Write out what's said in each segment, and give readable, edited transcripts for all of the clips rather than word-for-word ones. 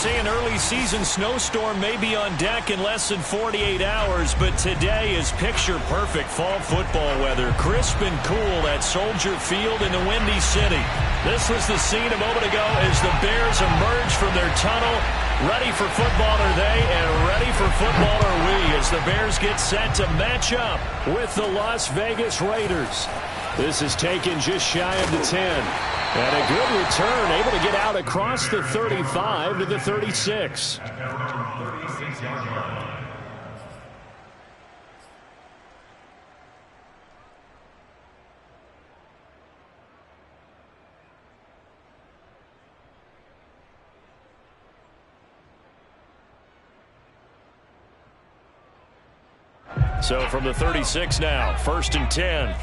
say an early season snowstorm may be on deck in less than 48 hours, but today is picture-perfect fall football weather. Crisp and cool at Soldier Field in the Windy City. This was the scene a moment ago as the Bears emerge from their tunnel. Ready for football are they, and ready for football are we, as the Bears get set to match up with the Las Vegas Raiders. This is taken just shy of the 10. And a good return, able to get out across the 35 to the 36. So from the 36 now, 1st and 10.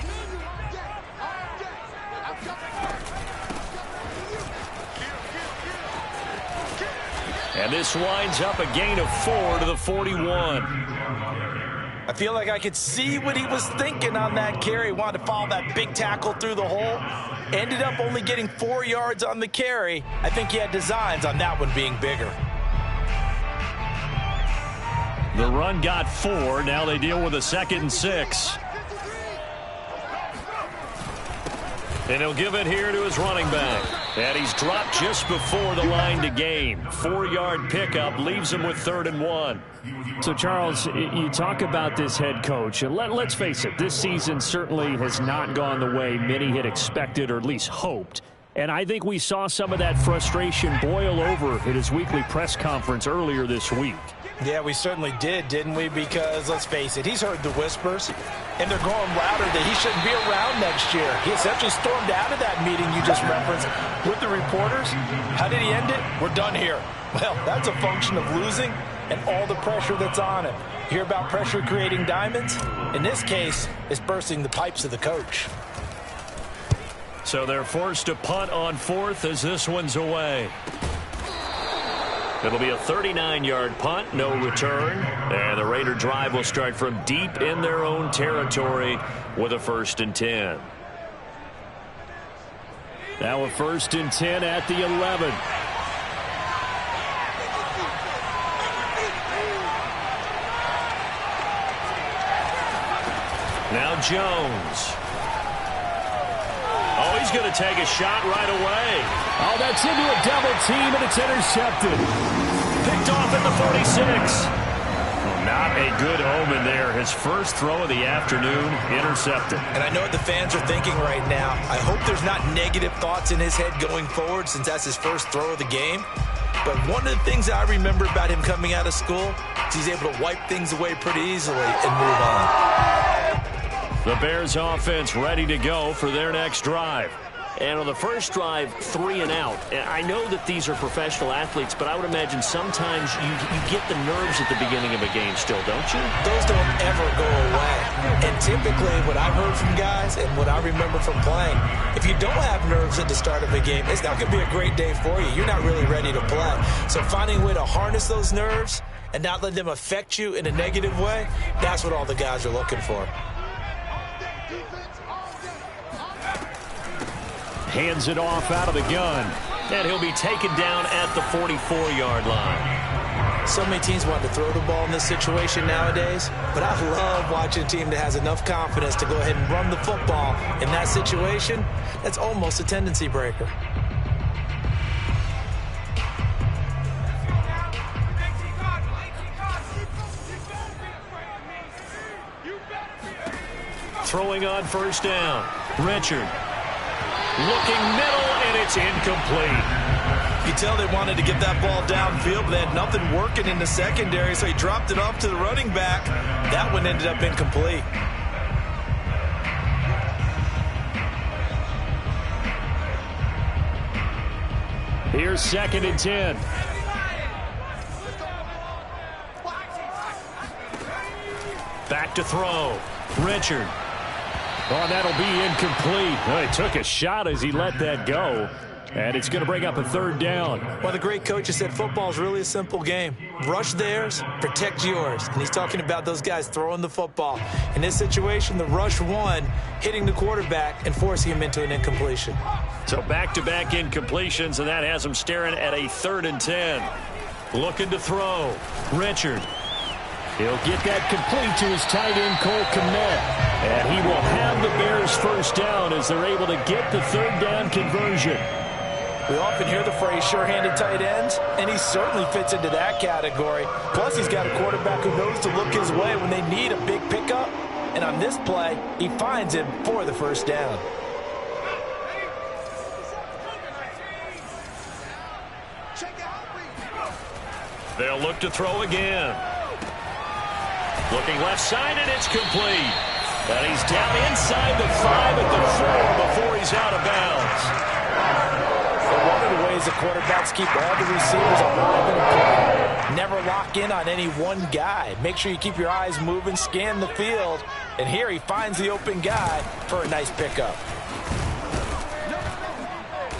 And this winds up a gain of 4 to the 41. I feel like I could see what he was thinking on that carry. Wanted to follow that big tackle through the hole. Ended up only getting 4 yards on the carry. I think he had designs on that one being bigger. The run got 4. Now they deal with a 2nd and 6. And he'll give it here to his running back. And he's dropped just before the line to gain. 4-yard pickup leaves him with 3rd and 1. So, Charles, you talk about this head coach. And let's face it, this season certainly has not gone the way many had expected or at least hoped. And I think we saw some of that frustration boil over at his weekly press conference earlier this week. Yeah, we certainly did, didn't we? Because, let's face it, he's heard the whispers, and they're growing louder that he shouldn't be around next year. He essentially stormed out of that meeting you just referenced with the reporters. How did he end it? We're done here. Well, that's a function of losing and all the pressure that's on it. You hear about pressure creating diamonds? In this case, it's bursting the pipes of the coach. So they're forced to punt on 4th as this one's away. It'll be a 39-yard punt, no return. And the Raider drive will start from deep in their own territory with a 1st and 10. Now a 1st and 10 at the 11. Now Jones. Oh, he's going to take a shot right away. Oh, that's into a double team, and it's intercepted. Picked off at the 46. Not a good omen there. His first throw of the afternoon, intercepted. And I know what the fans are thinking right now. I hope there's not negative thoughts in his head going forward since that's his first throw of the game. But one of the things that I remember about him coming out of school is he's able to wipe things away pretty easily and move on. The Bears offense ready to go for their next drive. And on the first drive, 3 and out. And I know that these are professional athletes, but I would imagine sometimes you get the nerves at the beginning of a game still, don't you? Those don't ever go away. And typically what I've heard from guys and what I remember from playing, if you don't have nerves at the start of a game, it's not going to be a great day for you. You're not really ready to play. So finding a way to harness those nerves and not let them affect you in a negative way, that's what all the guys are looking for. Hands it off out of the gun. And he'll be taken down at the 44-yard line. So many teams want to throw the ball in this situation nowadays, but I love watching a team that has enough confidence to go ahead and run the football. In that situation, that's almost a tendency breaker. Throwing on 1st down. Richard. Looking middle, and it's incomplete. You tell they wanted to get that ball downfield, but they had nothing working in the secondary, so he dropped it off to the running back. That one ended up incomplete. Here's 2nd and 10. Back to throw. Richard. Oh, that'll be incomplete. Oh, he took a shot as he let that go. And it's going to bring up a 3rd down. Well, the great coach has said football is really a simple game. Rush theirs, protect yours. And he's talking about those guys throwing the football. In this situation, the rush won, hitting the quarterback and forcing him into an incompletion. So back-to-back incompletions, and that has him staring at a 3rd and 10. Looking to throw. Richard. He'll get that complete to his tight end, Cole Kmet. And he will have the Bears first down as they're able to get the third down conversion. We often hear the phrase sure-handed tight ends, and he certainly fits into that category. Plus, he's got a quarterback who knows to look his way when they need a big pickup. And on this play, he finds him for the first down. They'll look to throw again. Looking left side, and it's complete. And he's down inside the 5 at the 4 before he's out of bounds. One of the ways the quarterbacks keep all the receivers alive in a play. Never lock in on any one guy. Make sure you keep your eyes moving, scan the field. And here he finds the open guy for a nice pickup.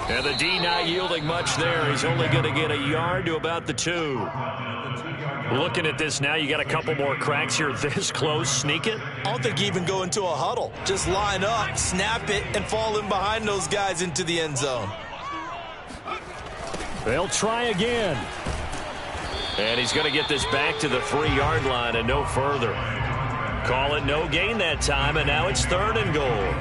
And the D not yielding much there. He's only going to get a yard to about the 2. Looking at this now, you got a couple more cracks here this close. Sneak it. I don't think you even go into a huddle. Just line up, snap it, and fall in behind those guys into the end zone. They'll try again. And he's going to get this back to the 3-yard line and no further. Call it no gain that time, and now it's 3rd and goal.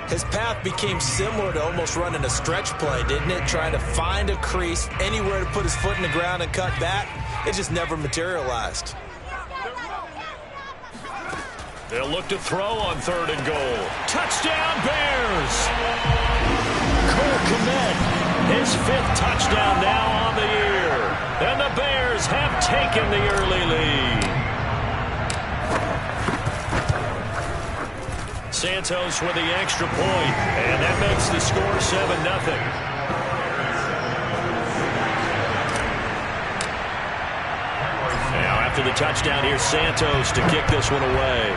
His path became similar to almost running a stretch play, didn't it? Trying to find a crease, anywhere to put his foot in the ground and cut back. It just never materialized. They'll look to throw on 3rd and goal. Touchdown, Bears! Cole Kmet, his 5th touchdown now on the year. And the Bears have taken the early lead. Santos with the extra point, and that makes the score 7-0. Now after the touchdown, here's Santos to kick this one away.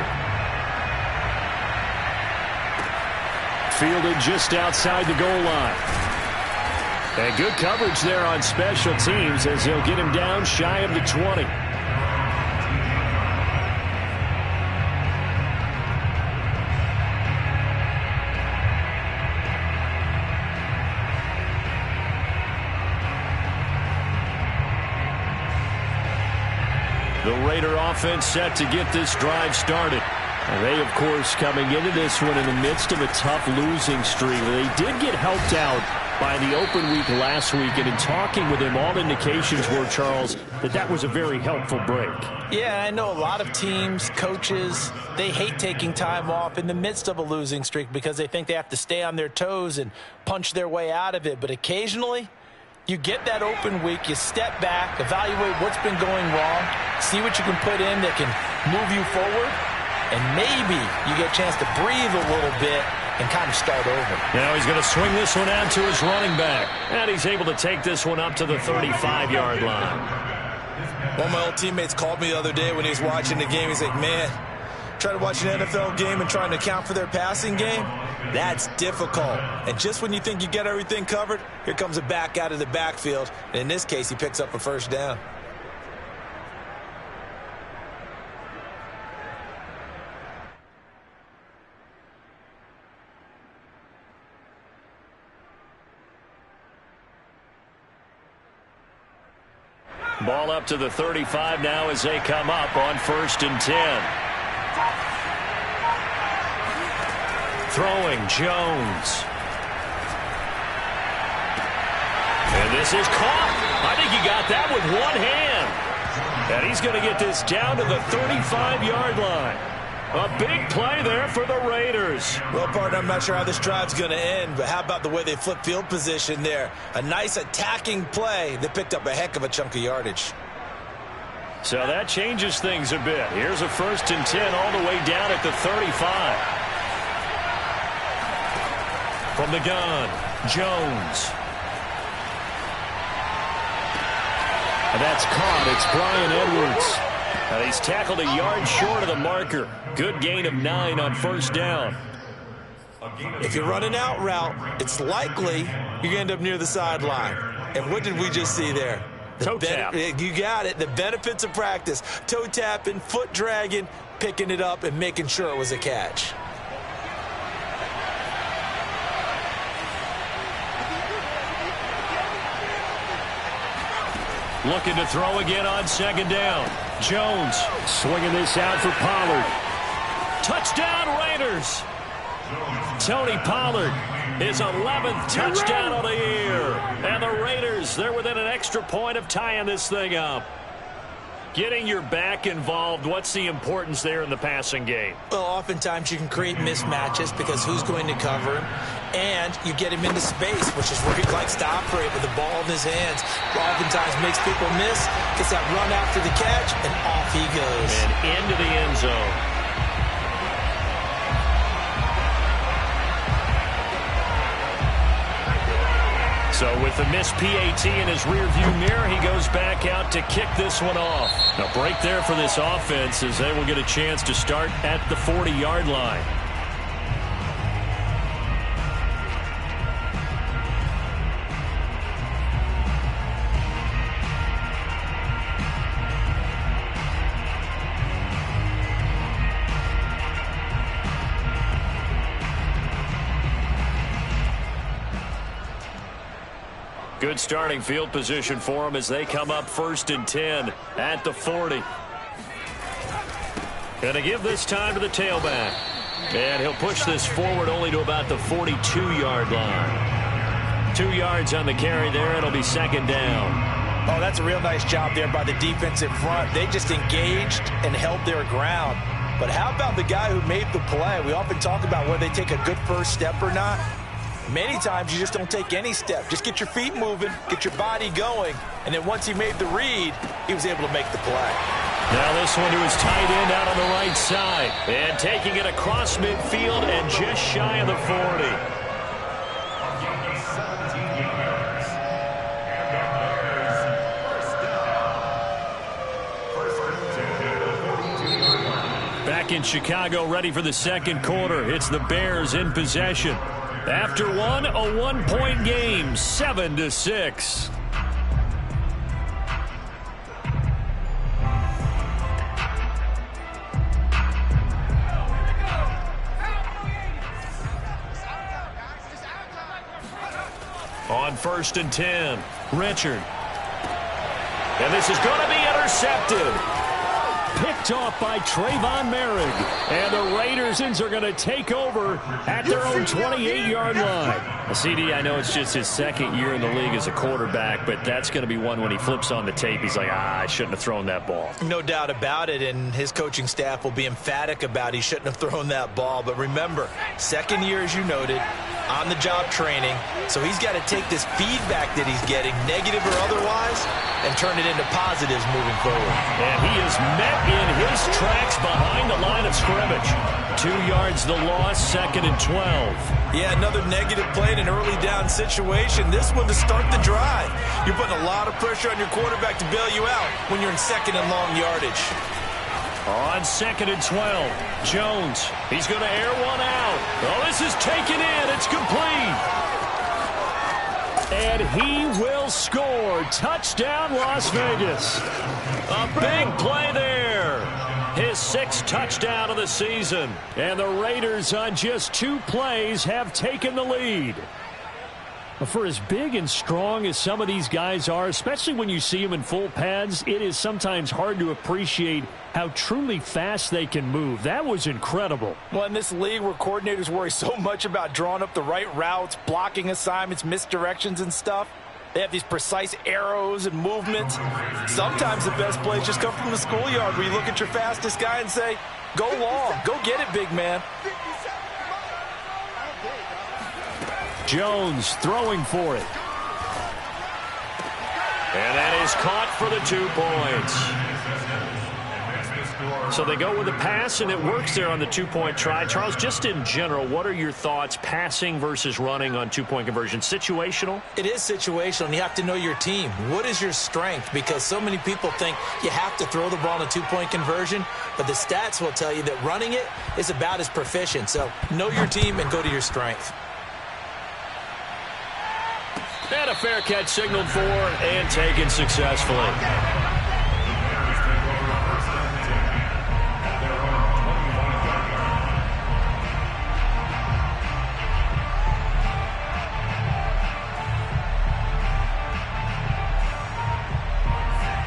Fielded just outside the goal line. And good coverage there on special teams as he'll get him down shy of the 20. The Raider offense set to get this drive started. And they, of course, coming into this one in the midst of a tough losing streak. They did get helped out by the open week last week. And in talking with him, all indications were, Charles, that was a very helpful break. Yeah, I know a lot of teams, coaches, they hate taking time off in the midst of a losing streak because they think they have to stay on their toes and punch their way out of it. But occasionally, you get that open week, you step back, evaluate what's been going wrong, see what you can put in that can move you forward, and maybe you get a chance to breathe a little bit and kind of start over. Now he's going to swing this one out to his running back. And he's able to take this one up to the 35-yard line. One of my old teammates called me the other day when he was watching the game. He's like, man, trying to watch an NFL game and trying to account for their passing game, that's difficult. And just when you think you get everything covered, here comes a back out of the backfield. And in this case, he picks up a first down. Ball up to the 35 now as they come up on 1st and 10. Throwing, Jones. And this is caught. I think he got that with one hand. And he's going to get this down to the 35-yard line. A big play there for the Raiders. Well, partner, I'm not sure how this drive's going to end, but how about the way they flip field position there? A nice attacking play that picked up a heck of a chunk of yardage. So that changes things a bit. Here's a 1st and 10 all the way down at the 35. From the gun, Jones. And that's caught. It's Brian Edwards. He's tackled a yard short of the marker. Good gain of 9 on 1st down. If you're running out route, it's likely you're going to end up near the sideline. And what did we just see there? Toe tap. You got it. The benefits of practice. Toe tapping, foot dragging, picking it up, and making sure it was a catch. Looking to throw again on second down. Jones Swinging this out for Pollard. Touchdown Raiders. Tony Pollard, his 11th touchdown of the year. And the Raiders, they're within an extra point of tying this thing up. Getting your back involved, what's the importance there in the passing game? Well, oftentimes you can create mismatches because who's going to cover him? And you get him into space, which is where he likes to operate with the ball in his hands. Oftentimes makes people miss, gets that run after the catch, and off he goes. And into the end zone. So with the missed PAT in his rearview mirror, he goes back out to kick this one off. A break there for this offense as they will get a chance to start at the 40-yard line. Good starting field position for them as they come up 1st and 10 at the 40. Going to give this time to the tailback. And he'll push this forward only to about the 42-yard line. 2 yards on the carry there. It'll be second down. Oh, that's a real nice job there by the defensive front. They just engaged and held their ground. But how about the guy who made the play? We often talk about whether they take a good first step or not. Many times you just don't take any step. Just get your feet moving, get your body going, and then once he made the read, he was able to make the play. Now this one to his tight end out on the right side. And taking it across midfield and just shy of the 40. Back in Chicago, ready for the second quarter. It's the Bears in possession. After one, a one-point game, 7-6. On 1st and 10, Richard. And this is going to be intercepted. Picked off by Trayvon Merrick. And the Raiders are going to take over at their own 28-yard line. CD, I know it's just his second year in the league as a quarterback, but that's going to be one when he flips on the tape. He's like, I shouldn't have thrown that ball. No doubt about it, and his coaching staff will be emphatic about he shouldn't have thrown that ball. But remember, second year, as you noted, on-the-job training, so he's got to take this feedback that he's getting, negative or otherwise, and turn it into positives moving forward. And he is met in his tracks behind the line of scrimmage. 2 yards the loss, 2nd and 12. Yeah, another negative play in an early down situation. This one to start the drive. You're putting a lot of pressure on your quarterback to bail you out when you're in 2nd and long yardage. On 2nd and 12, Jones, he's going to air one out. Oh, this is taken in. It's complete. And he will score. Touchdown, Las Vegas. A big play there. His 6th touchdown of the season. And the Raiders on just 2 plays have taken the lead. For as big and strong as some of these guys are, especially when you see them in full pads, it is sometimes hard to appreciate how truly fast they can move. That was incredible. Well, in this league where coordinators worry so much about drawing up the right routes, blocking assignments, misdirections and stuff, they have these precise arrows and movements. Sometimes the best plays just come from the schoolyard where you look at your fastest guy and say, go long, go get it, big man. Jones throwing for it. And that is caught for the 2 points. So they go with a pass, and it works there on the 2-point try. Charles, just in general, what are your thoughts passing versus running on 2-point conversion? Situational? It is situational, and you have to know your team. What is your strength? Because so many people think you have to throw the ball in a 2-point conversion, but the stats will tell you that running it is about as proficient. So know your team and go to your strength. And a fair catch signaled for and taken successfully.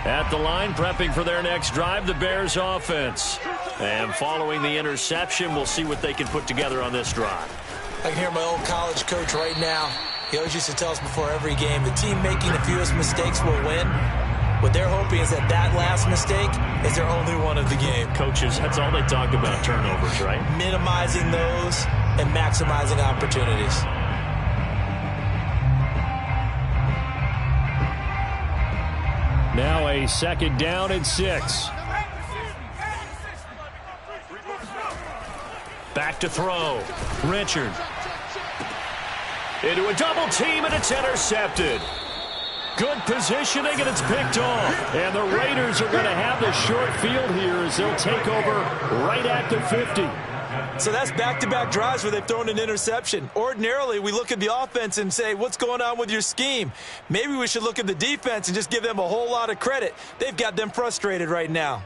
At the line, prepping for their next drive, the Bears offense. And following the interception, we'll see what they can put together on this drive. I can hear my old college coach right now. He always used to tell us before every game, the team making the fewest mistakes will win. What they're hoping is that last mistake is their only one of the game. Coaches, that's all they talk about, turnovers, right? Minimizing those and maximizing opportunities. Now a 2nd down and 6. Back to throw. Richard. Into a double team, and it's intercepted. Good positioning, and it's picked off. And the Raiders are going to have the short field here as they'll take over right at the 50. So that's back-to-back drives where they've thrown an interception. Ordinarily, we look at the offense and say, what's going on with your scheme? Maybe we should look at the defense and just give them a whole lot of credit. They've got them frustrated right now.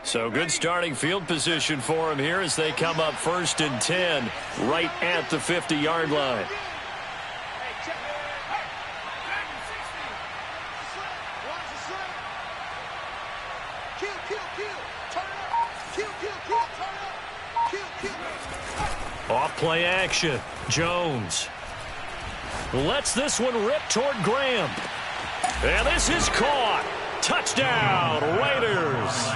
So good starting field position for them here as they come up 1st and 10 right at the 50-yard line. Off play action. Jones lets this one rip toward Graham. And this is caught. Touchdown, Raiders.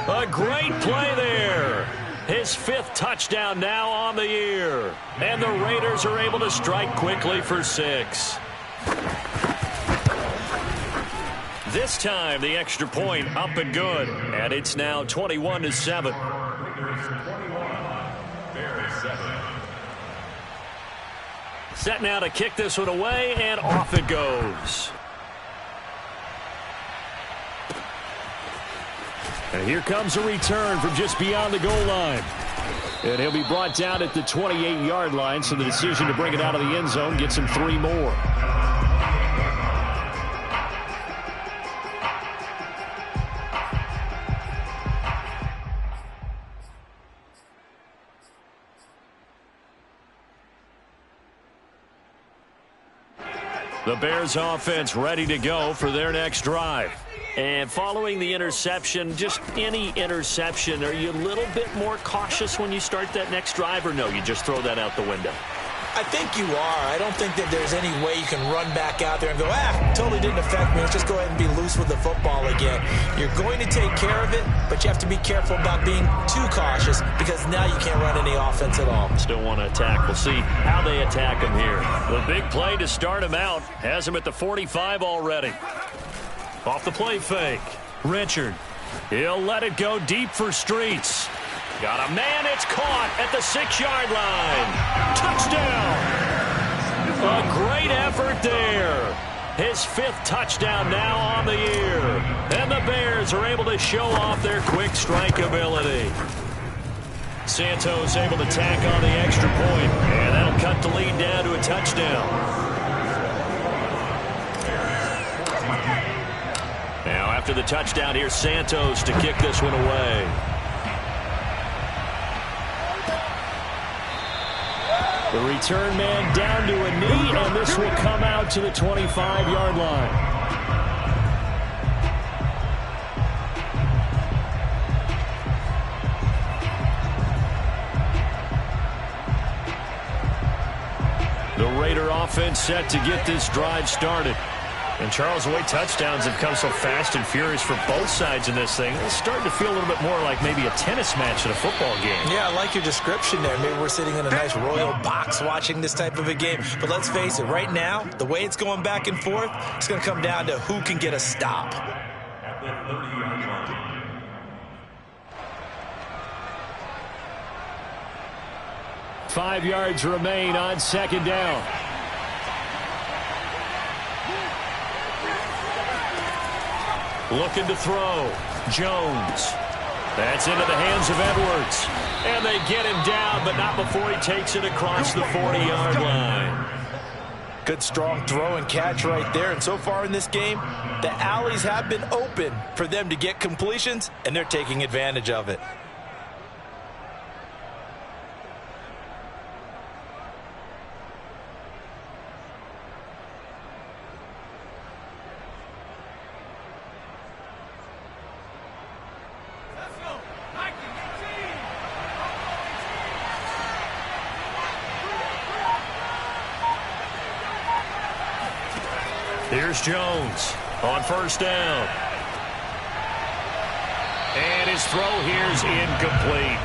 A great play there. His 5th touchdown now on the year. And the Raiders are able to strike quickly for 6. This time, the extra point up and good. And it's now 21-7. Set now to kick this one away, and off it goes. And here comes a return from just beyond the goal line. And he'll be brought down at the 28-yard line, so the decision to bring it out of the end zone gets him 3 more. The Bears offense ready to go for their next drive. And following the interception, just any interception, are you a little bit more cautious when you start that next drive, or no, you just throw that out the window? I think you are. I don't think that there's any way you can run back out there and go, totally didn't affect me. Let's just go ahead and be loose with the football again. You're going to take care of it, but you have to be careful about being too cautious because now you can't run any offense at all. Still want to attack. We'll see how they attack him here. The big play to start him out has him at the 45 already. Off the play fake. Richard. He'll let it go deep for Streets. Got a man. It's caught at the 6-yard line. Touchdown. A great effort there. His 5th touchdown now on the year. And the Bears are able to show off their quick strike ability. Santos able to tack on the extra point. And that'll cut the lead down to a touchdown. Now after the touchdown, here's Santos to kick this one away. The return man down to a knee, and this will come out to the 25-yard line. The Raider offense set to get this drive started. And Charles, the way touchdowns have come so fast and furious for both sides in this thing, it's starting to feel a little bit more like maybe a tennis match in a football game. Yeah, I like your description there. Maybe we're sitting in a nice royal box watching this type of a game. But let's face it, right now, the way it's going back and forth, it's going to come down to who can get a stop. Five yards remain on 2nd down. Looking to throw. Jones. That's into the hands of Edwards. And they get him down, but not before he takes it across the 40-yard line. Good, strong throw and catch right there. And so far in this game, the alleys have been open for them to get completions, and they're taking advantage of it. Here's Jones on first down. And his throw here's incomplete.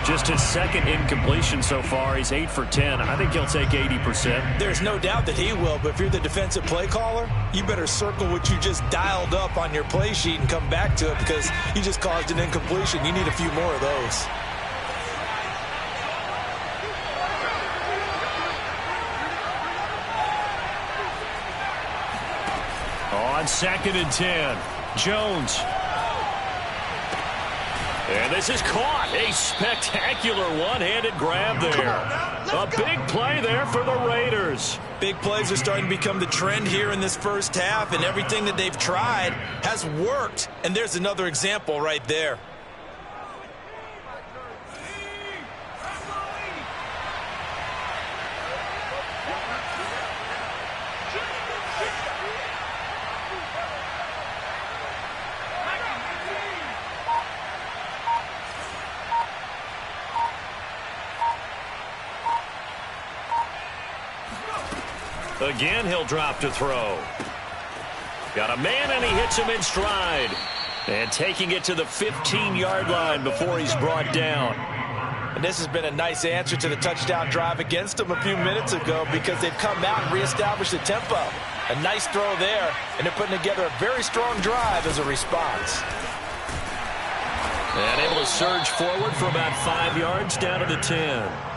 Just his second incompletion so far. He's 8 for 10. I think he'll take 80%. There's no doubt that he will, but if you're the defensive play caller, you better circle what you just dialed up on your play sheet and come back to it because you just caused an incompletion. You need a few more of those. On 2nd and 10, Jones. And this is caught. A spectacular one-handed grab there. A big play there for the Raiders. Big plays are starting to become the trend here in this first half, and everything that they've tried has worked. And there's another example right there. Again, he'll drop to throw. Got a man, and he hits him in stride. And taking it to the 15-yard line before he's brought down. And this has been a nice answer to the touchdown drive against them a few minutes ago because they've come out and reestablished the tempo. A nice throw there, and they're putting together a very strong drive as a response. And able to surge forward for about 5 yards down to the 10.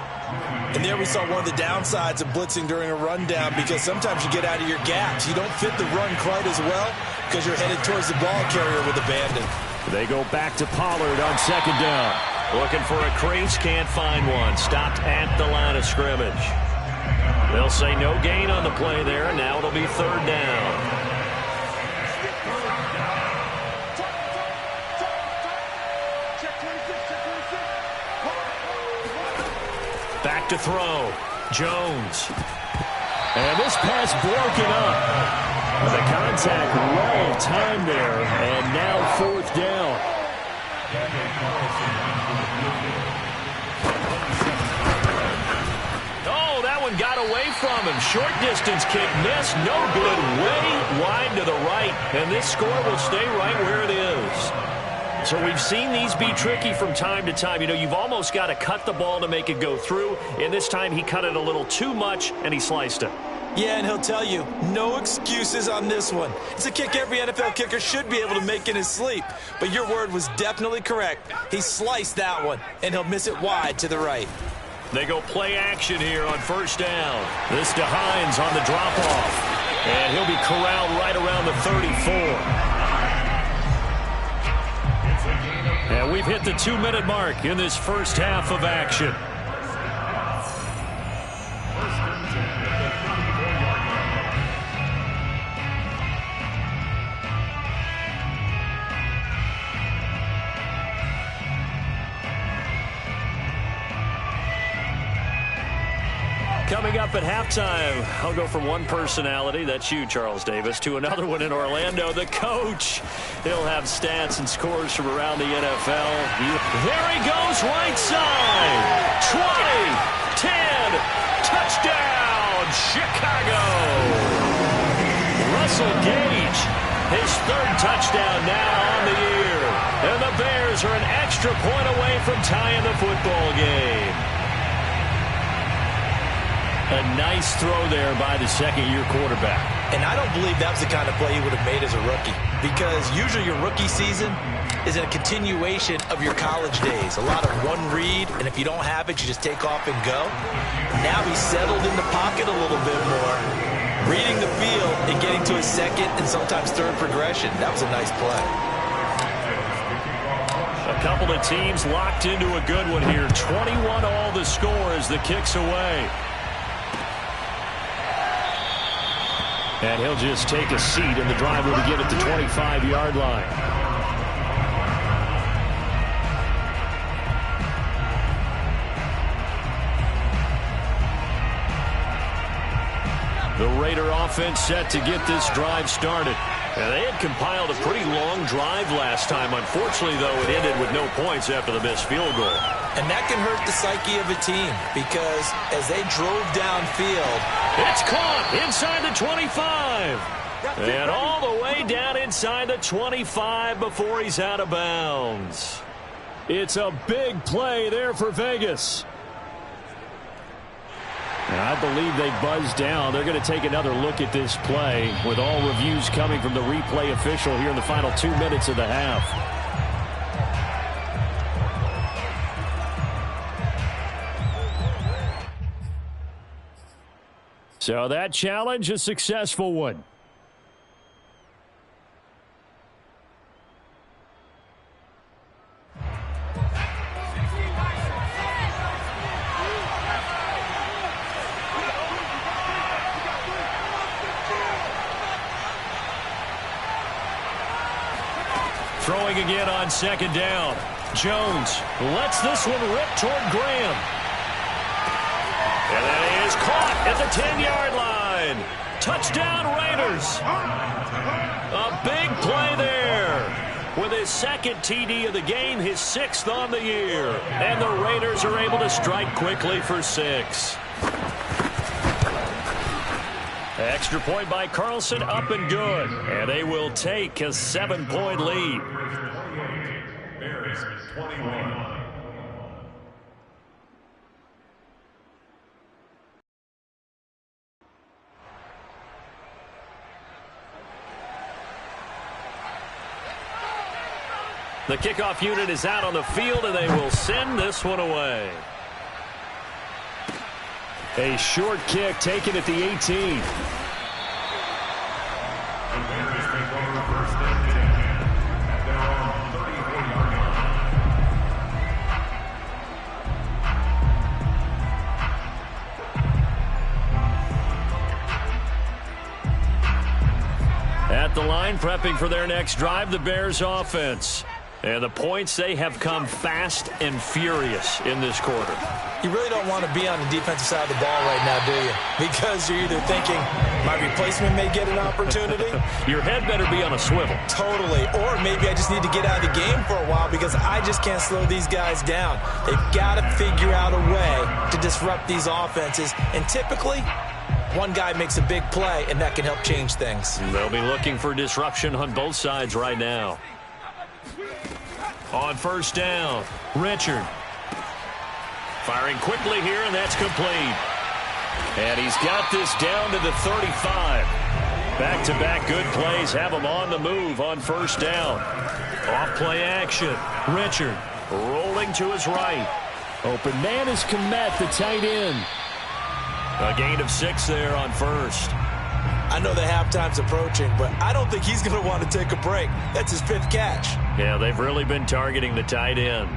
And there we saw one of the downsides of blitzing during a rundown because sometimes you get out of your gaps. You don't fit the run quite as well because you're headed towards the ball carrier with abandon. They go back to Pollard on 2nd down. Looking for a crease, can't find one. Stopped at the line of scrimmage. They'll say no gain on the play there. Now it'll be 3rd down. Back to throw. Jones. And this pass broken up. The contact right in time there. And now 4th down. Oh, that one got away from him. Short distance kick missed. No good. Way wide to the right. And this score will stay right where it is. So we've seen these be tricky from time to time. You know, you've almost got to cut the ball to make it go through. And this time he cut it a little too much, and he sliced it. Yeah, and he'll tell you, no excuses on this one. It's a kick every NFL kicker should be able to make in his sleep. But your word was definitely correct. He sliced that one, and he'll miss it wide to the right. They go play action here on 1st down. This to Hines on the drop-off. And he'll be corralled right around the 34. And we've hit the 2-minute mark in this first half of action. Coming up at halftime, I'll go from one personality, that's you, Charles Davis, to another one in Orlando, the coach. He'll have stats and scores from around the NFL. There he goes, right side. 20, 10, touchdown, Chicago. Russell Gage, his 3rd touchdown now on the year. And the Bears are an extra point away from tying the football game. A nice throw there by the 2nd-year quarterback. And I don't believe that was the kind of play he would have made as a rookie because usually your rookie season is a continuation of your college days. A lot of one read, and if you don't have it, you just take off and go. Now he's settled in the pocket a little bit more, reading the field and getting to his 2nd and sometimes 3rd progression. That was a nice play. A couple of teams locked into a good one here. 21 all the score as the kick's away. And he'll just take a seat, and the drive will begin at the 25-yard line. The Raider offense set to get this drive started. And they had compiled a pretty long drive last time. Unfortunately, though, it ended with no points after the missed field goal. And that can hurt the psyche of a team because as they drove downfield, it's caught inside the 25. And all the way down inside the 25 before he's out of bounds. It's a big play there for Vegas. And I believe they buzzed down. They're going to take another look at this play with all reviews coming from the replay official here in the final 2 minutes of the half. So that challenge, a successful one. Throwing again on second down. Jones lets this one rip toward Graham. And then he is caught at the 10-yard line. Touchdown, Raiders. A big play there. With his second TD of the game, his 6th on the year. And the Raiders are able to strike quickly for 6. Extra point by Carlson, up and good. And they will take a 7-point lead. Bears 21. The kickoff unit is out on the field, and they will send this one away. A short kick taken at the 18. At the line, prepping for their next drive, the Bears offense. And the points, they have come fast and furious in this quarter. You really don't want to be on the defensive side of the ball right now, do you? Because you're either thinking, my replacement may get an opportunity. Your head better be on a swivel. Totally. Or maybe I just need to get out of the game for a while because I just can't slow these guys down. They've got to figure out a way to disrupt these offenses. And typically, one guy makes a big play, and that can help change things. They'll be looking for disruption on both sides right now. On first down, Richard. Firing quickly here, and that's complete. And he's got this down to the 35. Back-to-back good plays have him on the move on first down. Off play action. Richard rolling to his right. Open man is Komet, the tight end. A gain of 6 there on first. I know the halftime's approaching, but I don't think he's going to want to take a break. That's his 5th catch. Yeah, they've really been targeting the tight end.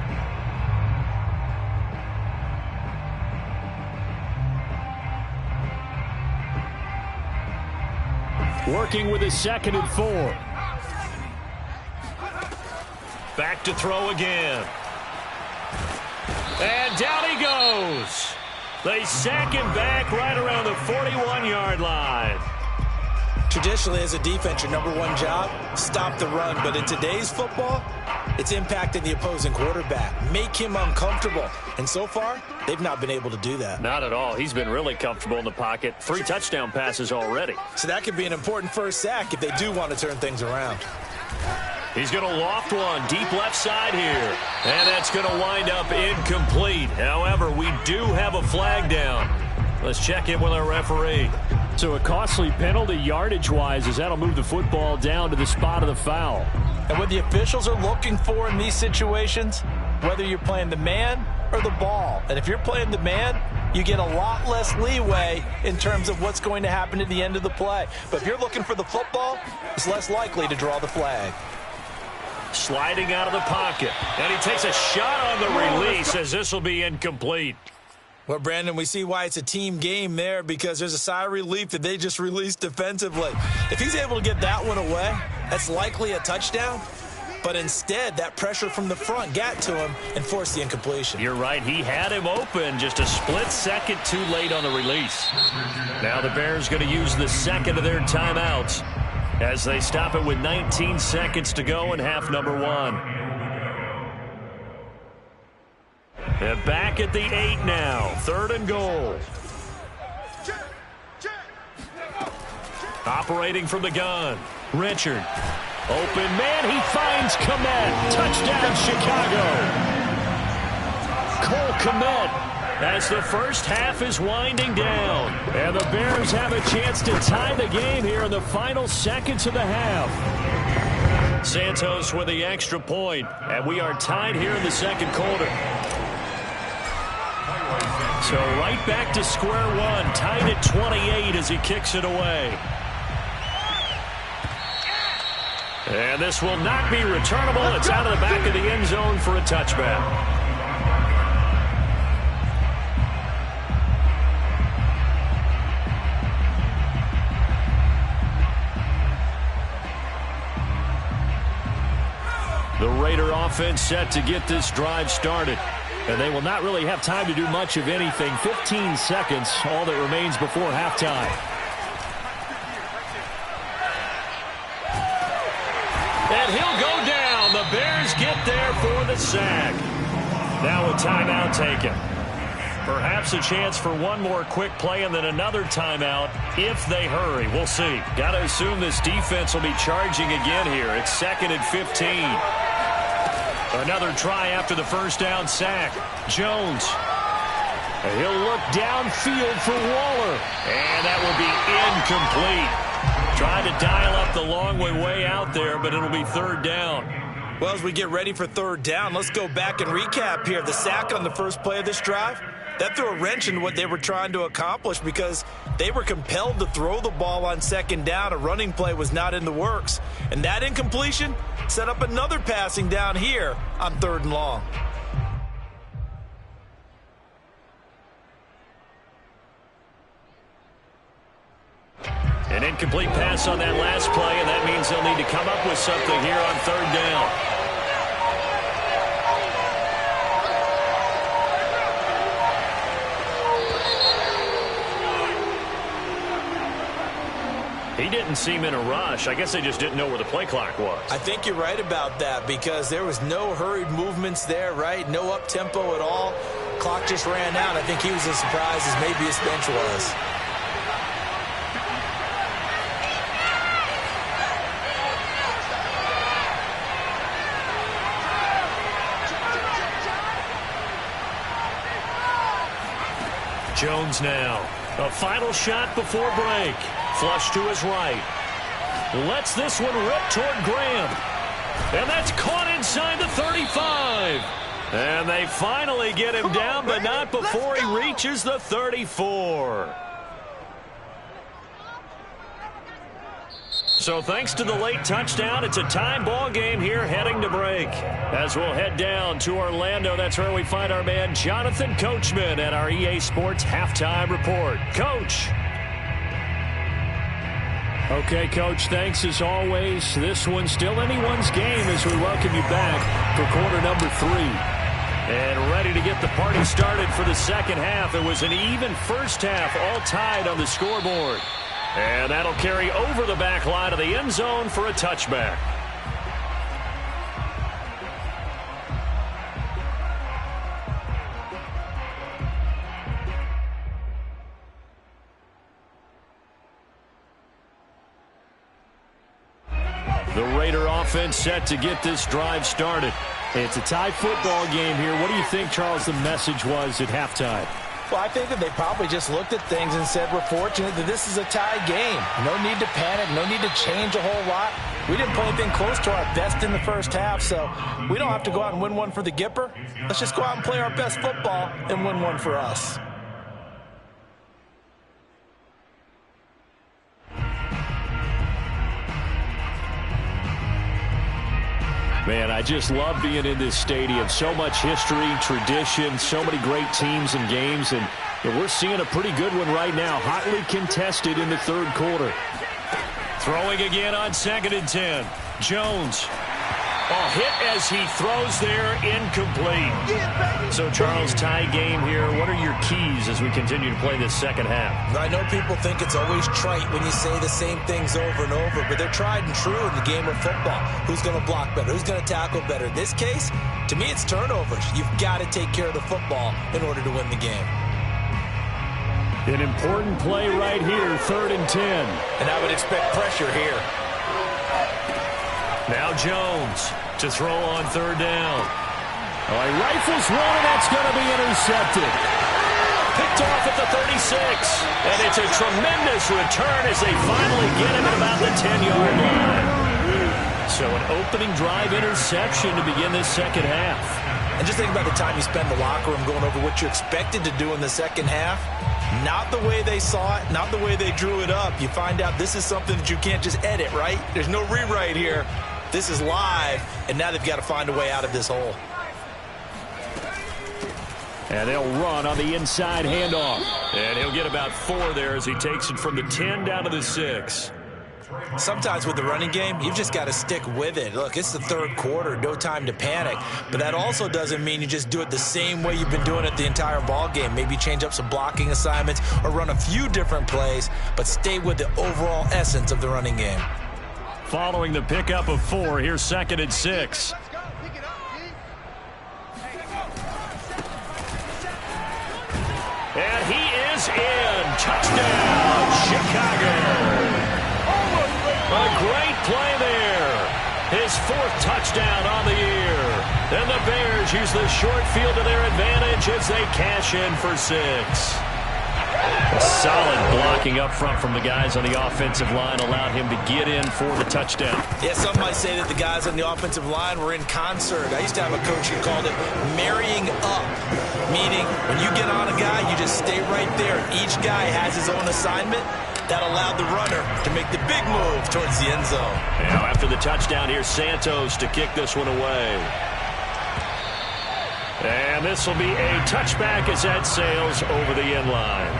Working with his 2nd and 4. Back to throw again. And down he goes. They sack him back right around the 41-yard line. Traditionally, as a defense, your number one job, stop the run. But in today's football, it's impacting the opposing quarterback. Make him uncomfortable. And so far, they've not been able to do that. Not at all. He's been really comfortable in the pocket. 3 touchdown passes already. So that could be an important first sack if they do want to turn things around. He's going to loft one deep left side here. And that's going to wind up incomplete. However, we do have a flag down. Let's check in with our referee. So a costly penalty yardage-wise as that'll move the football down to the spot of the foul. And what the officials are looking for in these situations, whether you're playing the man or the ball. And if you're playing the man, you get a lot less leeway in terms of what's going to happen at the end of the play. But if you're looking for the football, it's less likely to draw the flag. Sliding out of the pocket. And he takes a shot on the release as this will be incomplete. Well, Brandon, we see why it's a team game there because there's a sigh of relief that they just released defensively. If he's able to get that one away, that's likely a touchdown. But instead, that pressure from the front got to him and forced the incompletion. You're right. He had him open just a split second too late on the release. Now the Bears going to use the second of their timeouts as they stop it with 19 seconds to go in half number 1. And back at the 8 now. 3rd and goal. Operating from the gun. Richard. Open man. He finds Kmet. Touchdown, Chicago. Cole Kmet as the first half is winding down. And the Bears have a chance to tie the game here in the final seconds of the half. Santos with the extra point. And we are tied here in the second quarter. So right back to square one. Tied at 28 as he kicks it away. And this will not be returnable. It's out of the back of the end zone for a touchback. The Raider offense set to get this drive started. And they will not really have time to do much of anything. 15 seconds, all that remains before halftime. And he'll go down. The Bears get there for the sack. Now a timeout taken. Perhaps a chance for one more quick play and then another timeout if they hurry. We'll see. Got to assume this defense will be charging again here. It's 2nd and 15. Another try after the first down sack. Jones. And he'll look downfield for Waller. And that will be incomplete. Trying to dial up the long way out there, but it'll be third down. Well, as we get ready for third down, let's go back and recap here. The sack on the first play of this drive, that threw a wrench in what they were trying to accomplish because they were compelled to throw the ball on second down. A running play was not in the works. And that incompletion set up another passing down here on 3rd and long. An incomplete pass on that last play, and that means they'll need to come up with something here on 3rd down. He didn't seem in a rush. I guess they just didn't know where the play clock was. I think you're right about that because there was no hurried movements there, right? No up-tempo at all. Clock just ran out. I think he was as surprised as maybe his bench was. Jones now. A final shot before break. Flush to his right. Lets this one rip toward Graham. And that's caught inside the 35. And they finally get him down, but not before he reaches the 34. So thanks to the late touchdown, it's a tie ball game here heading to break. As we'll head down to Orlando, that's where we find our man Jonathan Coachman at our EA Sports Halftime Report. Coach. Okay, Coach, thanks as always. This one's still anyone's game as we welcome you back for quarter number 3. And ready to get the party started for the second half. It was an even first half, all tied on the scoreboard. And that'll carry over the back line of the end zone for a touchback. The Raider offense set to get this drive started. It's a tie football game here. What do you think, Charles, the message was at halftime? Well, I think that they probably just looked at things and said, we're fortunate that this is a tie game. No need to panic, no need to change a whole lot. We didn't play anything close to our best in the first half, so we don't have to go out and win one for the Gipper. Let's just go out and play our best football and win one for us. Man, I just love being in this stadium. So much history, tradition, so many great teams and games, and we're seeing a pretty good one right now. Hotly contested in the third quarter. Throwing again on 2nd and 10. Jones. A hit as he throws there, incomplete. So, Charles, tie game here. What are your keys as we continue to play this second half? I know people think it's always trite when you say the same things over and over, but they're tried and true in the game of football. Who's going to block better? Who's going to tackle better? In this case, to me, it's turnovers. You've got to take care of the football in order to win the game. An important play right here, 3rd and 10. And I would expect pressure here. Now Jones to throw on 3rd down. All right, rifles one, and that's going to be intercepted. Picked off at the 36. And it's a tremendous return as they finally get him at about the 10-yard line. So an opening drive interception to begin this second half. And just think about the time you spend in the locker room going over what you expected to do in the second half. Not the way they saw it, not the way they drew it up. You find out this is something that you can't just edit, right? There's no rewrite here. This is live, and now they've got to find a way out of this hole. And they'll run on the inside handoff. And he'll get about 4 there as he takes it from the 10 down to the 6. Sometimes with the running game, you've just got to stick with it. Look, it's the 3rd quarter, no time to panic. But that also doesn't mean you just do it the same way you've been doing it the entire ball game. Maybe change up some blocking assignments or run a few different plays, but stay with the overall essence of the running game. Following the pickup of 4, here's 2nd and 6. And he is in. Touchdown, Chicago. A great play there. His 4th touchdown on the year. And the Bears use the short field to their advantage as they cash in for 6. Solid blocking up front from the guys on the offensive line allowed him to get in for the touchdown. Yeah, some might say that the guys on the offensive line were in concert. I used to have a coach who called it marrying up, meaning when you get on a guy, you just stay right there. Each guy has his own assignment. That allowed the runner to make the big move towards the end zone. Now after the touchdown, here's Santos to kick this one away. And this will be a touchback as that sails over the end line.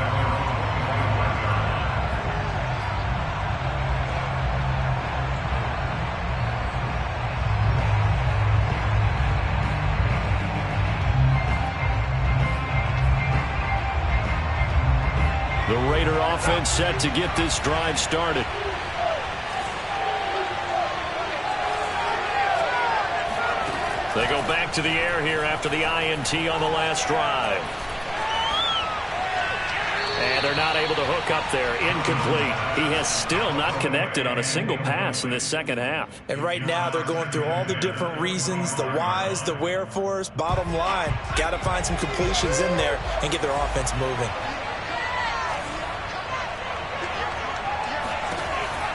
The Raider offense set to get this drive started. They go back to the air here after the INT on the last drive. And they're not able to hook up there. Incomplete. He has still not connected on a single pass in this second half. And right now they're going through all the different reasons, the whys, the wherefores. Bottom line, got to find some completions in there and get their offense moving.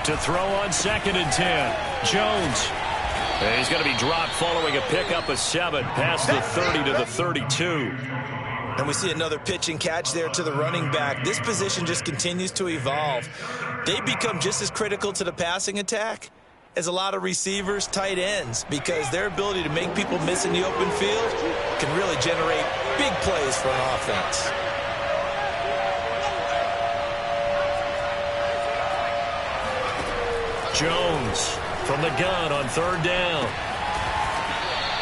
To throw on 2nd and 10. Jones. And he's going to be dropped following a pickup of 7 past the 30 to the 32. And we see another pitch and catch there to the running back. This position just continues to evolve. They become just as critical to the passing attack as a lot of receivers, tight ends, because their ability to make people miss in the open field can really generate big plays for an offense. Jones from the gun on 3rd down.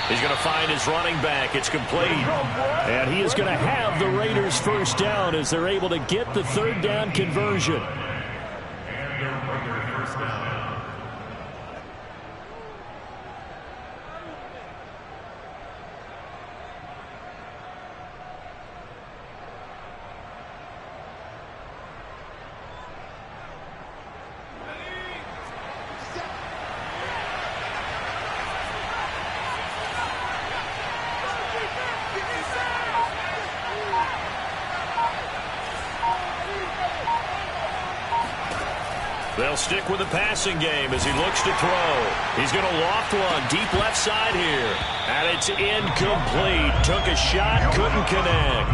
He's going to find his running back. It's complete. And he is going to have the Raiders' 1st down as they're able to get the 3rd down conversion. They'll stick with the passing game as he looks to throw. He's going to loft one deep left side here. And it's incomplete. Took a shot, couldn't connect.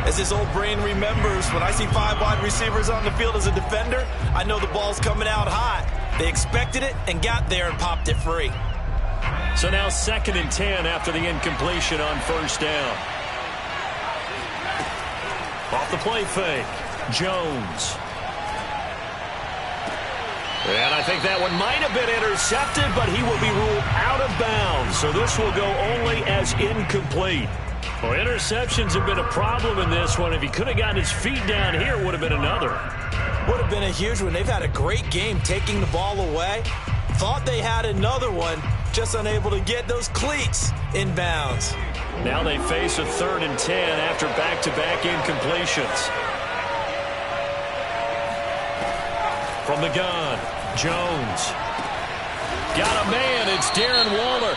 As his old brain remembers, when I see 5 wide receivers on the field as a defender, I know the ball's coming out hot. They expected it and got there and popped it free. So now 2nd and 10 after the incompletion on 1st down. Off the play fake, Jones. And I think that one might have been intercepted, but he will be ruled out of bounds. So this will go only as incomplete. Well, interceptions have been a problem in this one. If he could have gotten his feet down here, it would have been another. Would have been a huge one. They've had a great game taking the ball away. Thought they had another one, just unable to get those cleats in bounds. Now they face a 3rd and 10 after back-to-back incompletions. From the gun, Jones. Got a man, it's Darren Waller.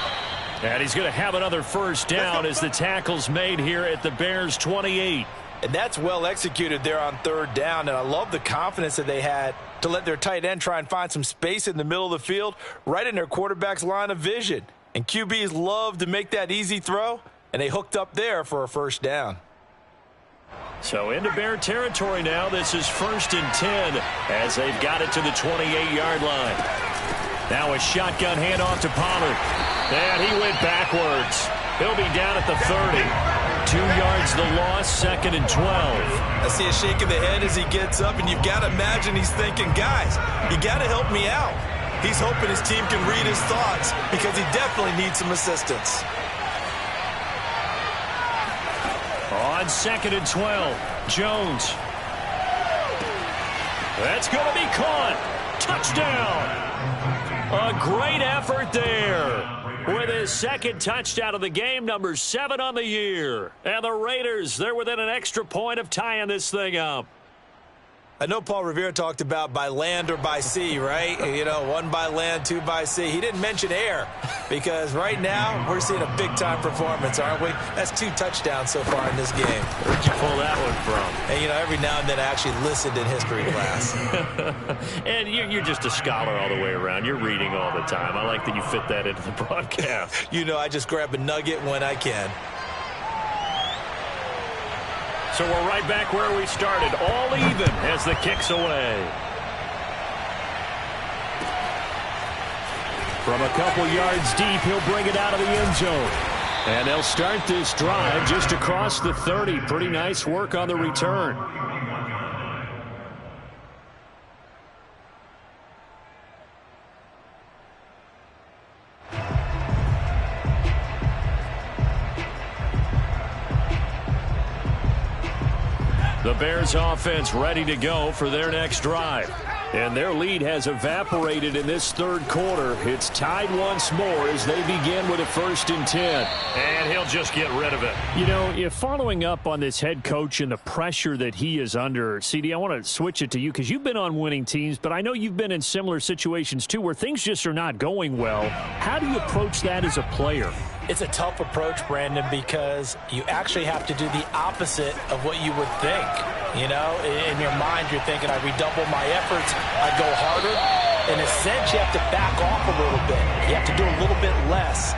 And he's going to have another first down as the tackle's made here at the Bears' 28. And that's well executed there on third down. And I love the confidence that they had to let their tight end try and find some space in the middle of the field, right in their quarterback's line of vision. And QBs love to make that easy throw, and they hooked up there for a first down. So into Bear territory now. This is 1st and 10 as they've got it to the 28-yard line. Now a shotgun handoff to Pollard. And he went backwards. He'll be down at the 30. 2 yards the loss, 2nd and 12. I see a shake of the head as he gets up, and you've got to imagine he's thinking, guys, you got to help me out. He's hoping his team can read his thoughts because he definitely needs some assistance. On 2nd and 12, Jones. That's going to be caught. Touchdown. A great effort there. With his 2nd touchdown of the game, number 7 on the year. And the Raiders, they're within an extra point of tying this thing up. I know Paul Revere talked about by land or by sea, right? You know, 1 by land, 2 by sea. He didn't mention air because right now we're seeing a big-time performance, aren't we? That's 2 touchdowns so far in this game. Where'd you pull that one from? And, you know, every now and then I actually listened in history class. And you're just a scholar all the way around. You're reading all the time. I like that you fit that into the broadcast. You know, I just grab a nugget when I can. So we're right back where we started, all even as the kick's away. From a couple yards deep, he'll bring it out of the end zone. And they'll start this drive just across the 30. Pretty nice work on the return. The Bears offense ready to go for their next drive. And their lead has evaporated in this 3rd quarter. It's tied once more as they begin with a 1st and 10. And he'll just get rid of it. You know, if following up on this head coach and the pressure that he is under, CD, I want to switch it to you because you've been on winning teams, but I know you've been in similar situations too where things just are not going well. How do you approach that as a player? It's a tough approach, Brandon, because you actually have to do the opposite of what you would think. You know, in your mind, you're thinking, I redouble my efforts, I go harder. In a sense, you have to back off a little bit. You have to do a little bit less.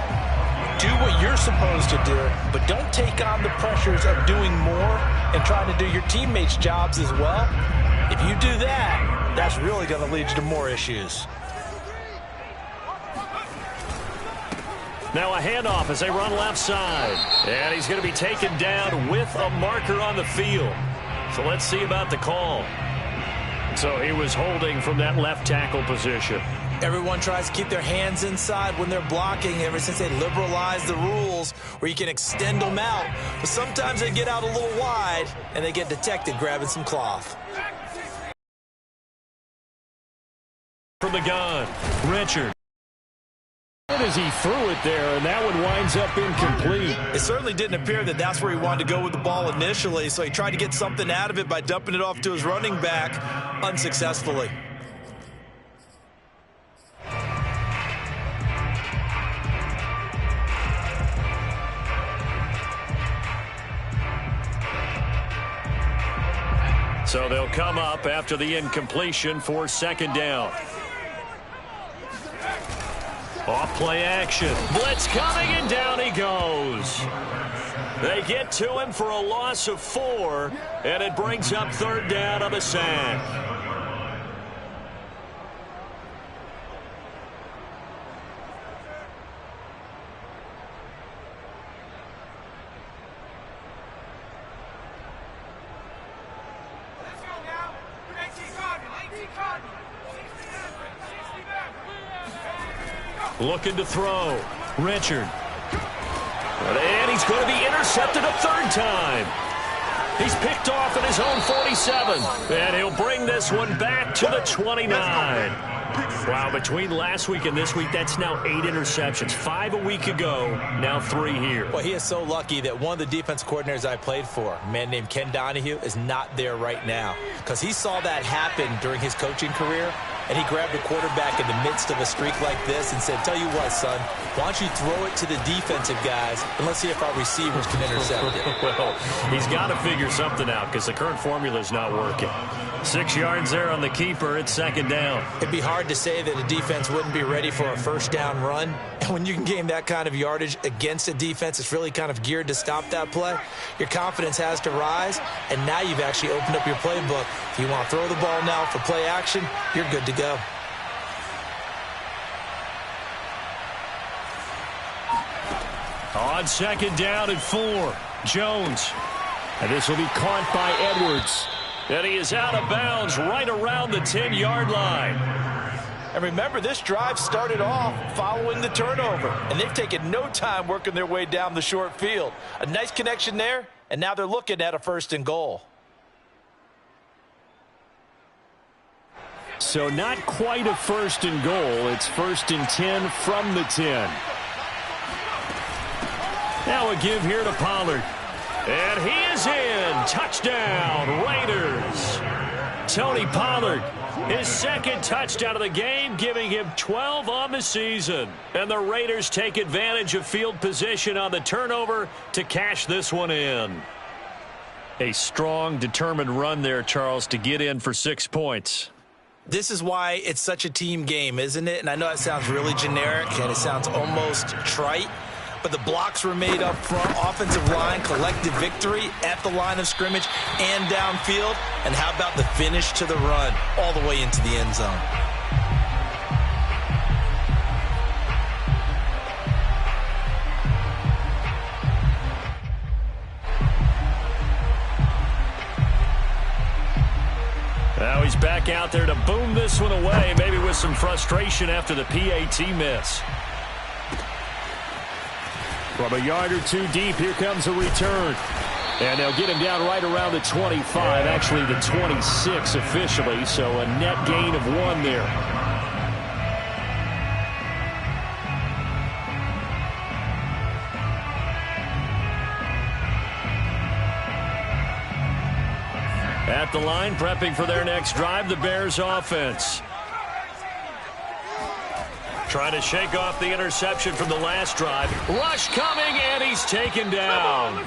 Do what you're supposed to do, but don't take on the pressures of doing more and trying to do your teammates' jobs as well. If you do that, that's really going to lead you to more issues. Now a handoff as they run left side. And he's going to be taken down with a marker on the field. So let's see about the call. So he was holding from that left tackle position. Everyone tries to keep their hands inside when they're blocking ever since they liberalized the rules where you can extend them out. But sometimes they get out a little wide and they get detected grabbing some cloth. From the gun, Richard. As he threw it there, and that one winds up incomplete. It certainly didn't appear that that's where he wanted to go with the ball initially, so he tried to get something out of it by dumping it off to his running back unsuccessfully. So they'll come up after the incompletion for 2nd down. Off play action. Blitz coming, and down he goes. They get to him for a loss of 4, and it brings up 3rd down on the sack. Looking to throw. Richard. And he's going to be intercepted a 3rd time. He's picked off at his own 47. And he'll bring this one back to the 29. Wow, between last week and this week, that's now 8 interceptions. 5 a week ago, now 3 here. Well, he is so lucky that one of the defense coordinators I played for, a man named Ken Donahue, is not there right now. Because he saw that happen during his coaching career, and he grabbed a quarterback in the midst of a streak like this and said, tell you what, son, why don't you throw it to the defensive guys, and let's see if our receivers can intercept it. Well, he's got to figure something out because the current formula is not working. 6 yards there on the keeper. It's 2nd down. It'd be hard to say that a defense wouldn't be ready for a first down run. And when you can gain that kind of yardage against a defense that's really kind of geared to stop that play, your confidence has to rise, and now you've actually opened up your playbook. If you want to throw the ball now for play action, you're good to go. On 2nd down and 4, Jones. And this will be caught by Edwards. And he is out of bounds right around the 10-yard line. And remember, this drive started off following the turnover, and they've taken no time working their way down the short field. A nice connection there, and now they're looking at a 1st and goal. So not quite a 1st and goal. It's 1st and 10 from the 10. Now a give here to Pollard. And he is in. Touchdown, Raiders. Tony Pollard, his 2nd touchdown of the game, giving him 12 on the season. And the Raiders take advantage of field position on the turnover to cash this one in. A strong, determined run there, Charles, to get in for 6 points. This is why it's such a team game, isn't it? And I know it sounds really generic, and it sounds almost trite. But the blocks were made up front, offensive line, collective victory at the line of scrimmage and downfield. And how about the finish to the run all the way into the end zone? Now he's back out there to boom this one away, maybe with some frustration after the PAT miss. From a yard or 2 deep, here comes a return. And they'll get him down right around the 25, actually the 26 officially, so a net gain of 1 there. At the line, prepping for their next drive, the Bears offense. Trying to shake off the interception from the last drive. Rush coming, and he's taken down.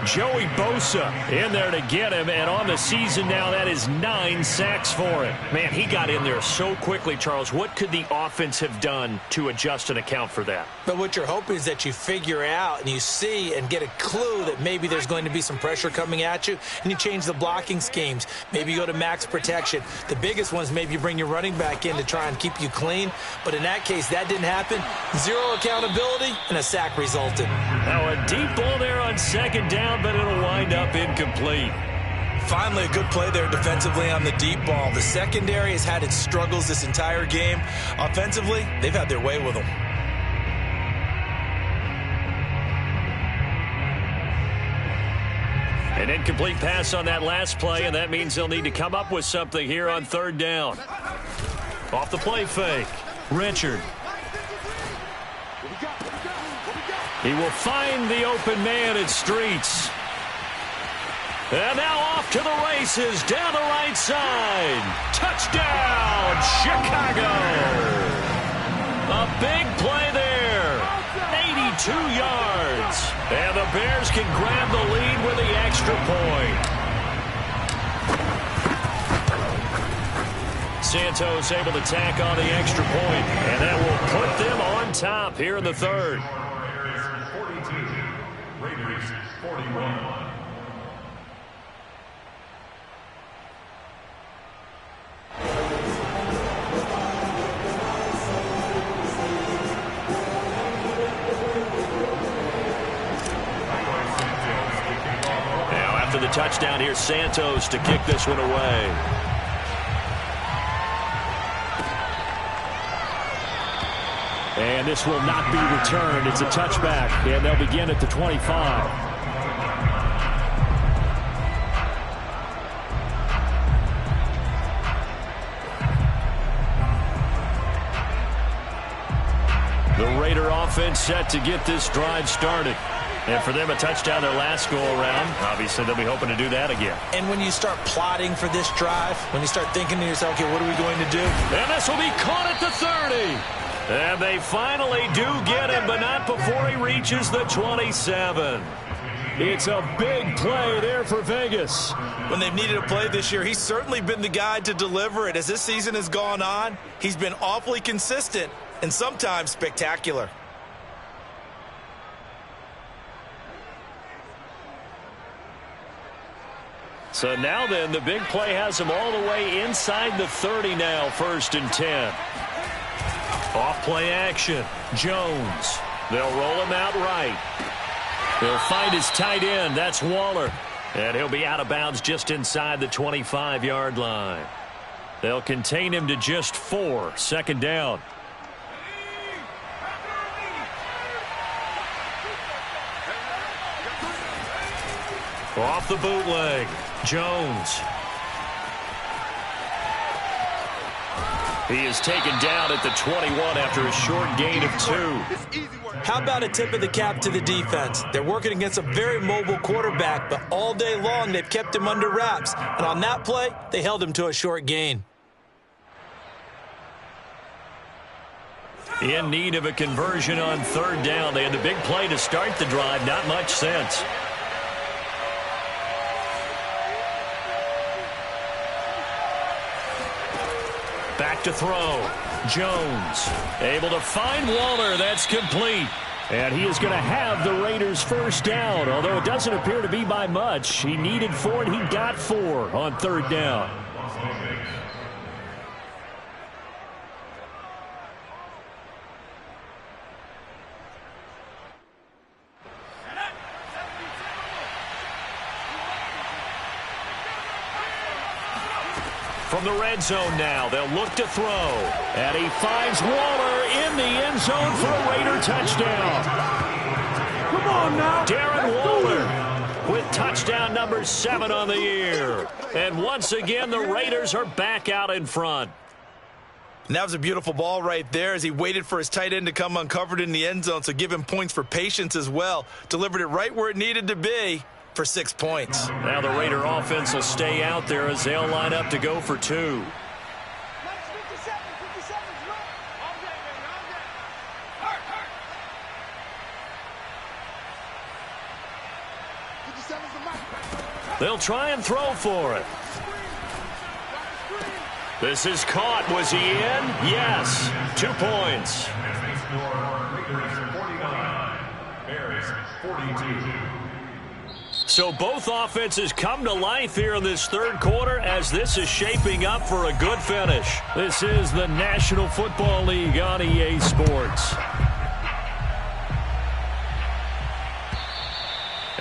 Joey Bosa in there to get him, and on the season now, that is 9 sacks for him. Man, he got in there so quickly, Charles. What could the offense have done to adjust and account for that? But what you're hoping is that you figure out and you see and get a clue that maybe there's going to be some pressure coming at you, and you change the blocking schemes. Maybe you go to max protection. The biggest ones, maybe you bring your running back in to try and keep you clean. But in that case, that didn't happen. 0 accountability, and a sack resulted. Now a deep ball there on 2nd down, but it'll wind up incomplete. Finally, a good play there defensively on the deep ball. The secondary has had its struggles this entire game. Offensively, they've had their way with them. An incomplete pass on that last play, and that means they'll need to come up with something here on 3rd down. Off the play fake, Richard. He will find the open man at Streets. And now off to the races, down the right side. Touchdown, Chicago. A big play there. 82 yards. And the Bears can grab the lead with the extra point. Santos able to tack on the extra point, and that will put them on top here in the 3rd. Bears 42, Raiders 41. Now after the touchdown, here's Santos to kick this one away. And this will not be returned. It's a touchback, and they'll begin at the 25. The Raider offense set to get this drive started. And for them, a touchdown their last go-around. Obviously, they'll be hoping to do that again. And when you start plotting for this drive, when you start thinking to yourself, okay, what are we going to do? And this will be caught at the 30. And they finally do get him, but not before he reaches the 27. It's a big play there for Vegas. When they've needed a play this year, he's certainly been the guy to deliver it. As this season has gone on, he's been awfully consistent and sometimes spectacular. So now then, the big play has him all the way inside the 30 now, 1st and 10. Off play action. Jones. They'll roll him out right. He'll find his tight end. That's Waller. And he'll be out of bounds just inside the 25-yard line. They'll contain him to just 4. 2nd down. Off the bootleg. Jones. He is taken down at the 21 after a short gain of 2. How about a tip of the cap to the defense? They're working against a very mobile quarterback, but all day long they've kept him under wraps. And on that play, they held him to a short gain. In need of a conversion on 3rd down. They had the big play to start the drive. Not much sense. Back to throw. Jones able to find Waller. That's complete. And he is going to have the Raiders' 1st down, although it doesn't appear to be by much. He needed 4, and he got 4 on 3rd down. From the red zone now, they'll look to throw. And he finds Waller in the end zone for a Raider touchdown. Come on now. Darren Waller with touchdown number 7 on the year. And once again, the Raiders are back out in front. And that was a beautiful ball right there as he waited for his tight end to come uncovered in the end zone, so give him points for patience as well. Delivered it right where it needed to be for 6 points. Now the Raider offense will stay out there as they'll line up to go for 2. They'll try and throw for it. This is caught. Was he in? Yes. 2 points. So both offenses come to life here in this 3rd quarter as this is shaping up for a good finish. This is the National Football League on EA Sports.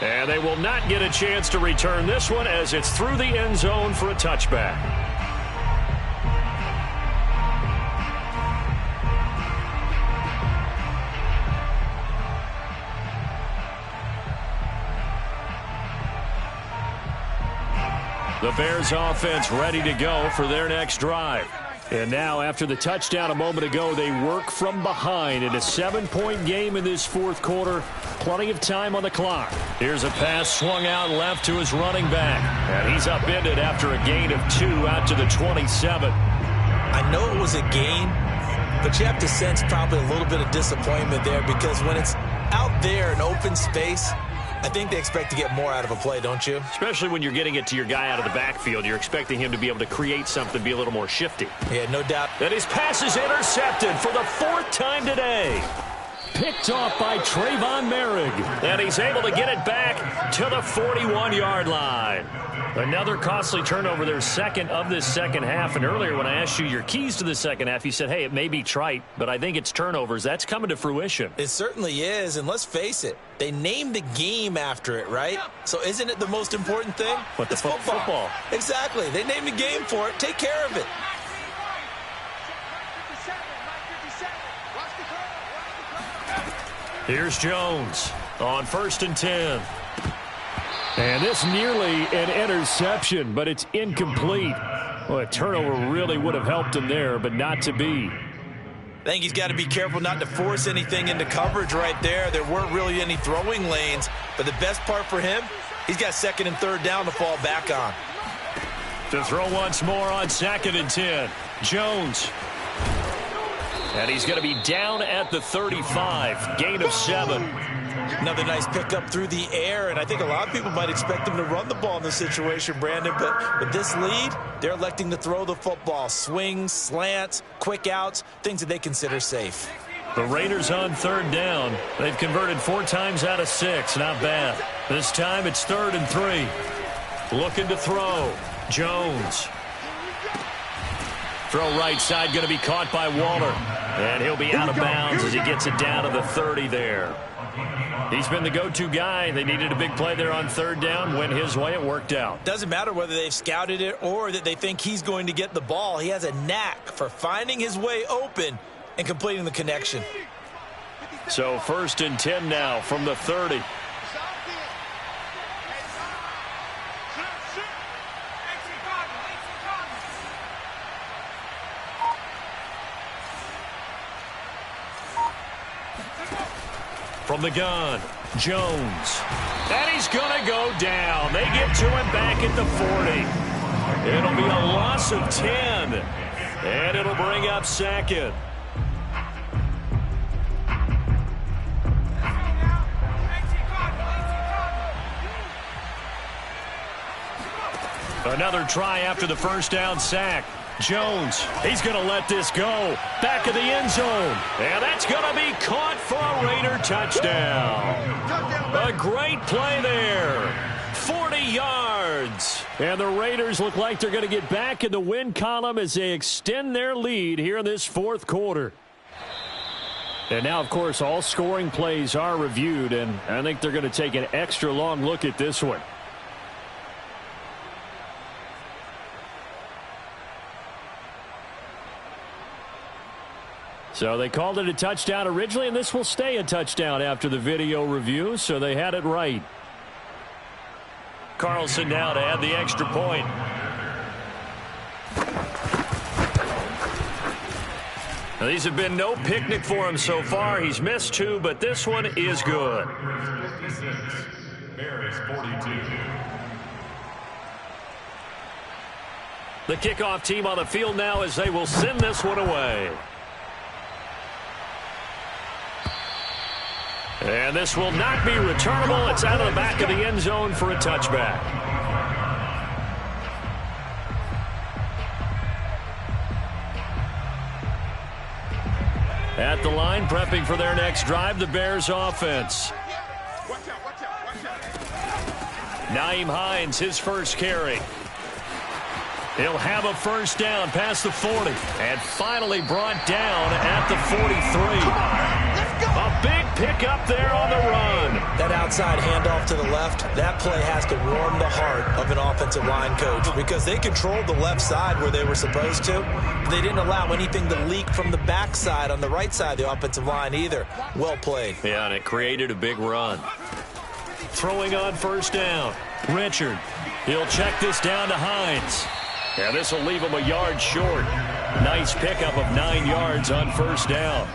And they will not get a chance to return this one as it's through the end zone for a touchback. The Bears offense ready to go for their next drive. And now after the touchdown a moment ago, they work from behind in a 7-point game in this 4th quarter. Plenty of time on the clock. Here's a pass swung out left to his running back. And he's upended after a gain of 2 out to the 27. I know it was a gain, but you have to sense probably a little bit of disappointment there because when it's out there in open space, I think they expect to get more out of a play, don't you? Especially when you're getting it to your guy out of the backfield. You're expecting him to be able to create something, be a little more shifty. Yeah, no doubt. And his pass is intercepted for the 4th time today. Picked off by Trayvon Merrick. And he's able to get it back to the 41-yard line. Another costly turnover, their 2nd of this 2nd half. And earlier when I asked you your keys to the 2nd half, you said, hey, it may be trite, but I think it's turnovers. That's coming to fruition. It certainly is, and let's face it, they named the game after it, right? So isn't it the most important thing? But it's football. Exactly. They named the game for it. Take care of it. Here's Jones on 1st and 10. And this nearly an interception, but it's incomplete. Well, a turnover really would have helped him there, but not to be. I think he's got to be careful not to force anything into coverage right there. There weren't really any throwing lanes, but the best part for him, he's got 2nd and 3rd down to fall back on. To throw once more on 2nd and 10. Jones. And he's going to be down at the 35. Gain of 7. Another nice pickup through the air, and I think a lot of people might expect him to run the ball in this situation, Brandon, but with this lead, they're electing to throw the football. Swings, slants, quick outs, things that they consider safe. The Raiders on 3rd down. They've converted 4 times out of 6. Not bad. This time it's 3rd and 3. Looking to throw. Jones. Throw right side, going to be caught by Waller. And he'll be out of bounds as he gets it down to the 30 there. He's been the go-to guy. They needed a big play there on 3rd down. Went his way. It worked out. Doesn't matter whether they've scouted it or that they think he's going to get the ball. He has a knack for finding his way open and completing the connection. So 1st and 10 now from the 30. From the gun, Jones. And he's going to go down. They get to him back at the 40. It'll be a loss of 10. And it'll bring up 2nd. Another try after the 1st down sack. Jones, he's going to let this go. Back of the end zone. And that's going to be caught for a Raider touchdown. A great play there. 40 yards. And the Raiders look like they're going to get back in the win column as they extend their lead here in this 4th quarter. And now, of course, all scoring plays are reviewed, and I think they're going to take an extra long look at this one. So they called it a touchdown originally, and this will stay a touchdown after the video review, so they had it right. Carlson now to add the extra point. Now, these have been no picnic for him so far. He's missed 2, but this one is good. Bears 42. The kickoff team on the field now as they will send this one away. And this will not be returnable. It's out of the back of the end zone for a touchback. At the line, prepping for their next drive, the Bears offense. Nyheim Hines, his first carry. He'll have a 1st down past the 40. And finally brought down at the 43. A big pickup there on the run. That outside handoff to the left, that play has to warm the heart of an offensive line coach because they controlled the left side where they were supposed to. They didn't allow anything to leak from the backside on the right side of the offensive line either. Well played. Yeah, and it created a big run. Throwing on 1st down. Richard. He'll check this down to Hines. Yeah, this will leave him a yard short. Nice pickup of 9 yards on 1st down.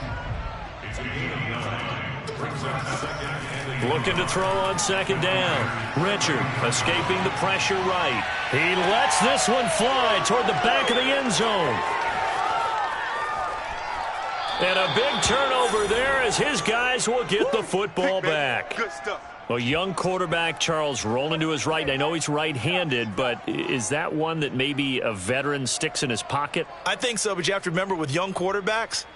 Looking to throw on 2nd down. Richard escaping the pressure right. He lets this one fly toward the back of the end zone. And a big turnover there as his guys will get the football back. Good stuff. A young quarterback, Charles, rolling to his right. I know he's right-handed, but is that one that maybe a veteran sticks in his pocket? I think so, but you have to remember with young quarterbacks,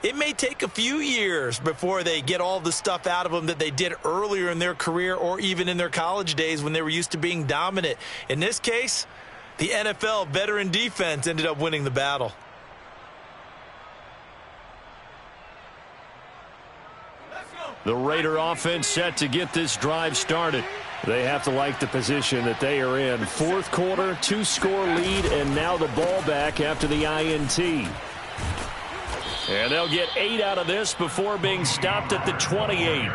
it may take a few years before they get all the stuff out of them that they did earlier in their career or even in their college days when they were used to being dominant. In this case, the NFL veteran defense ended up winning the battle. The Raider offense set to get this drive started. They have to like the position that they are in. 4th quarter, 2-score lead, and now the ball back after the INT. And they'll get 8 out of this before being stopped at the 28.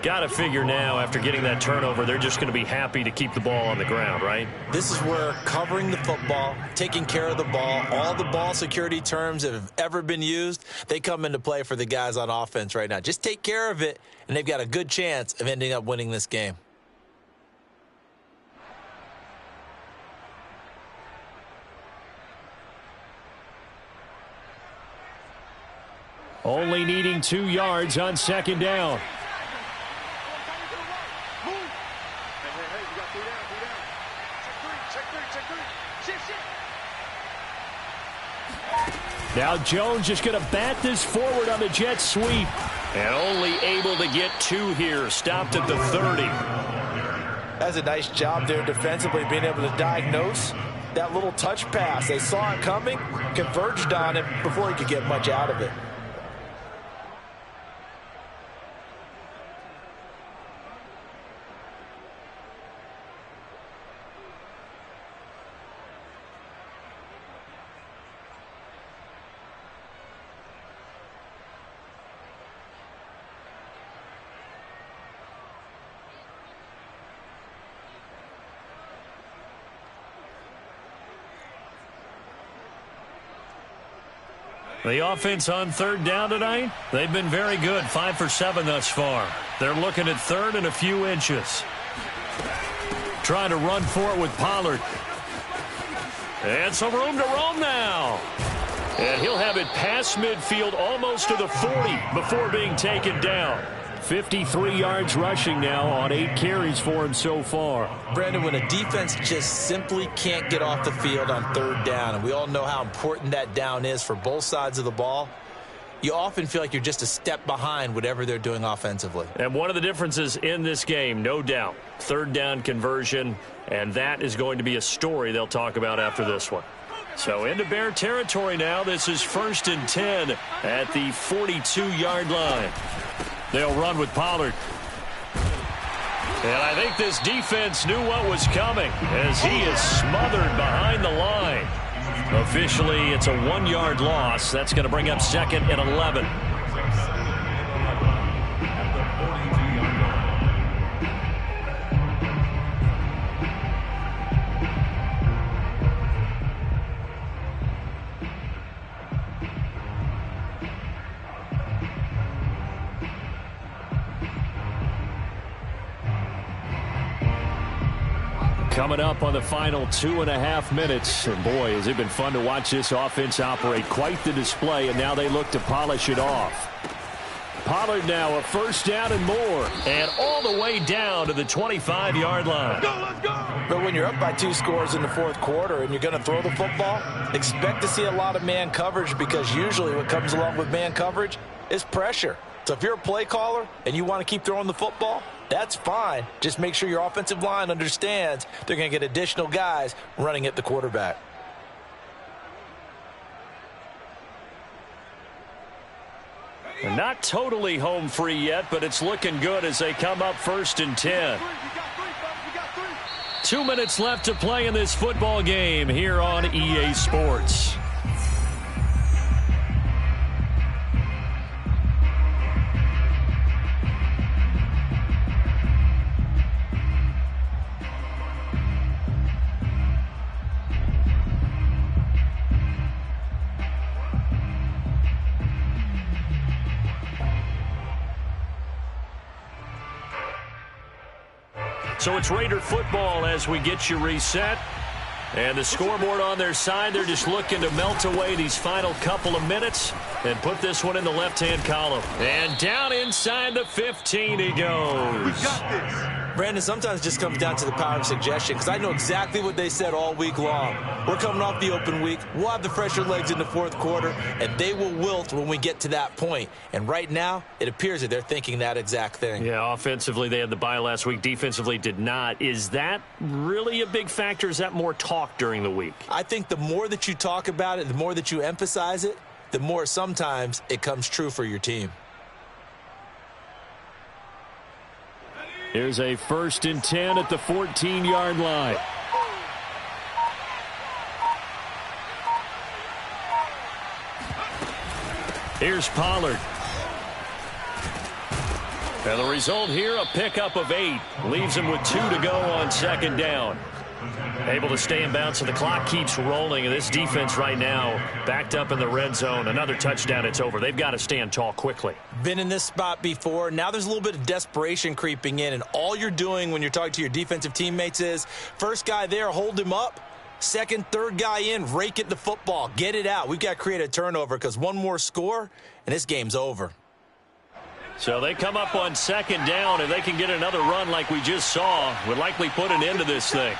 Got to figure now, after getting that turnover, they're just going to be happy to keep the ball on the ground, right? This is where covering the football, taking care of the ball, all the ball security terms that have ever been used, they come into play for the guys on offense right now. Just take care of it, and they've got a good chance of ending up winning this game. Only needing 2 yards on second down. Now Jones just going to bat this forward on the jet sweep. And only able to get 2 here. Stopped at the 30. That's a nice job there defensively, being able to diagnose that little touch pass. They saw it coming, converged on it before he could get much out of it. The offense on third down tonight, they've been very good. 5 for 7 thus far. They're looking at third and a few inches. Trying to run for it with Pollard. And some room to roam now. And he'll have it past midfield almost to the 40 before being taken down. 53 yards rushing now on 8 carries for him so far. Brandon, when a defense just simply can't get off the field on third down, and we all know how important that down is for both sides of the ball, you often feel like you're just a step behind whatever they're doing offensively. And one of the differences in this game, no doubt, third down conversion, and that is going to be a story they'll talk about after this one. So into Bear territory now. This is 1st and 10 at the 42-yard line. They'll run with Pollard. And I think this defense knew what was coming as he is smothered behind the line. Officially, it's a 1-yard loss. That's going to bring up 2nd and 11. Coming up on the final 2.5 minutes. And boy, has it been fun to watch this offense operate. Quite the display, and now they look to polish it off. Pollard now a 1st down and more. And all the way down to the 25-yard line. Let's go! But when you're up by 2 scores in the 4th quarter and you're going to throw the football, expect to see a lot of man coverage, because usually what comes along with man coverage is pressure. So if you're a play caller and you want to keep throwing the football, that's fine. Just make sure your offensive line understands they're going to get additional guys running at the quarterback. Not totally home free yet, but it's looking good as they come up 1st and 10. 2 minutes left to play in this football game here on EA Sports. So it's Raider football as we get you reset. And the scoreboard on their side, they're just looking to melt away these final couple of minutes and put this one in the left-hand column. And down inside the 15 he goes. We got this. Brandon, sometimes it just comes down to the power of suggestion, because I know exactly what they said all week long. We're coming off the open week. We'll have the fresher legs in the 4th quarter, and they will wilt when we get to that point. And right now, it appears that they're thinking that exact thing. Yeah, offensively, they had the bye last week. Defensively, did not. Is that really a big factor? Is that more talk during the week? I think the more that you talk about it, the more that you emphasize it, the more sometimes it comes true for your team. Here's a 1st and 10 at the 14-yard line. Here's Pollard. And the result here, a pickup of 8. Leaves him with 2 to go on second down. Able to stay in bounds, so the clock keeps rolling. And this defense right now backed up in the red zone. Another touchdown, it's over. They've got to stand tall quickly. Been in this spot before. Now there's a little bit of desperation creeping in. And all you're doing when you're talking to your defensive teammates is, first guy there, hold him up. Second, third guy in, rake it the football. Get it out. We've got to create a turnover because one more score, and this game's over. So they come up on second down. If they can get another run like we just saw, would likely put an end to this thing.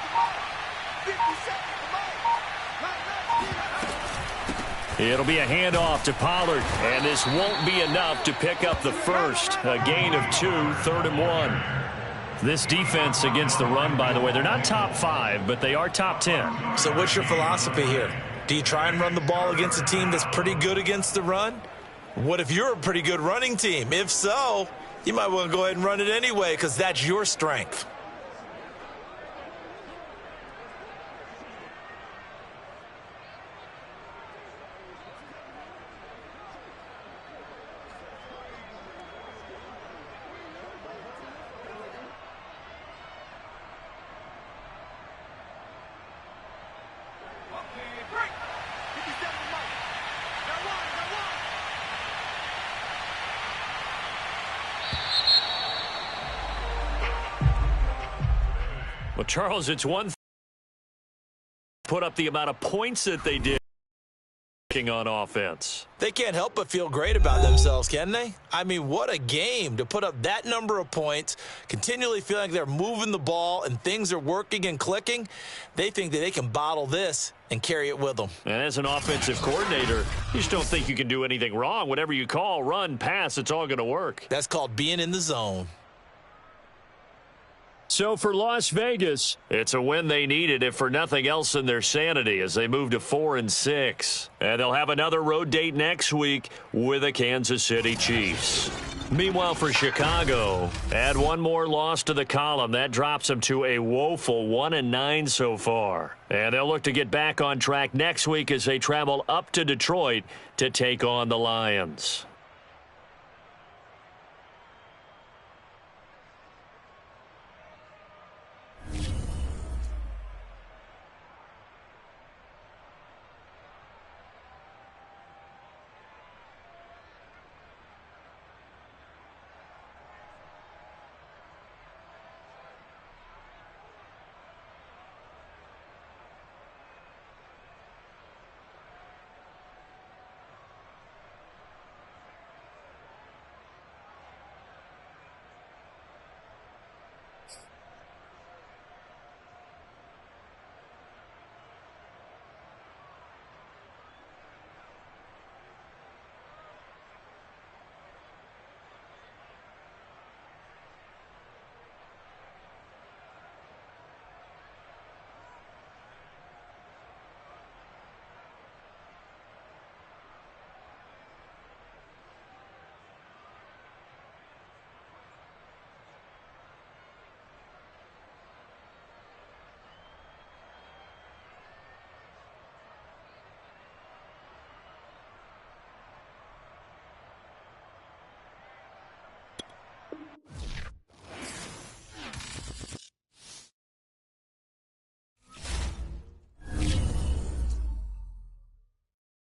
It'll be a handoff to Pollard, and this won't be enough to pick up the first. A gain of 2, 3rd and 1. This defense against the run, by the way, they're not top 5, but they are top 10. So what's your philosophy here? Do you try and run the ball against a team that's pretty good against the run? What if you're a pretty good running team? If so, you might want to go ahead and run it anyway because that's your strength. Well, Charles, it's one thing to put up the amount of points that they did on offense. They can't help but feel great about themselves, can they? I mean, what a game to put up that number of points, continually feeling like they're moving the ball and things are working and clicking. They think that they can bottle this and carry it with them. And as an offensive coordinator, you just don't think you can do anything wrong. Whatever you call, run, pass, it's all going to work. That's called being in the zone. So for Las Vegas, it's a win they needed, if for nothing else than their sanity, as they move to 4-6. And they'll have another road date next week with the Kansas City Chiefs. Meanwhile, for Chicago, add one more loss to the column. That drops them to a woeful 1-9 so far. And they'll look to get back on track next week as they travel up to Detroit to take on the Lions.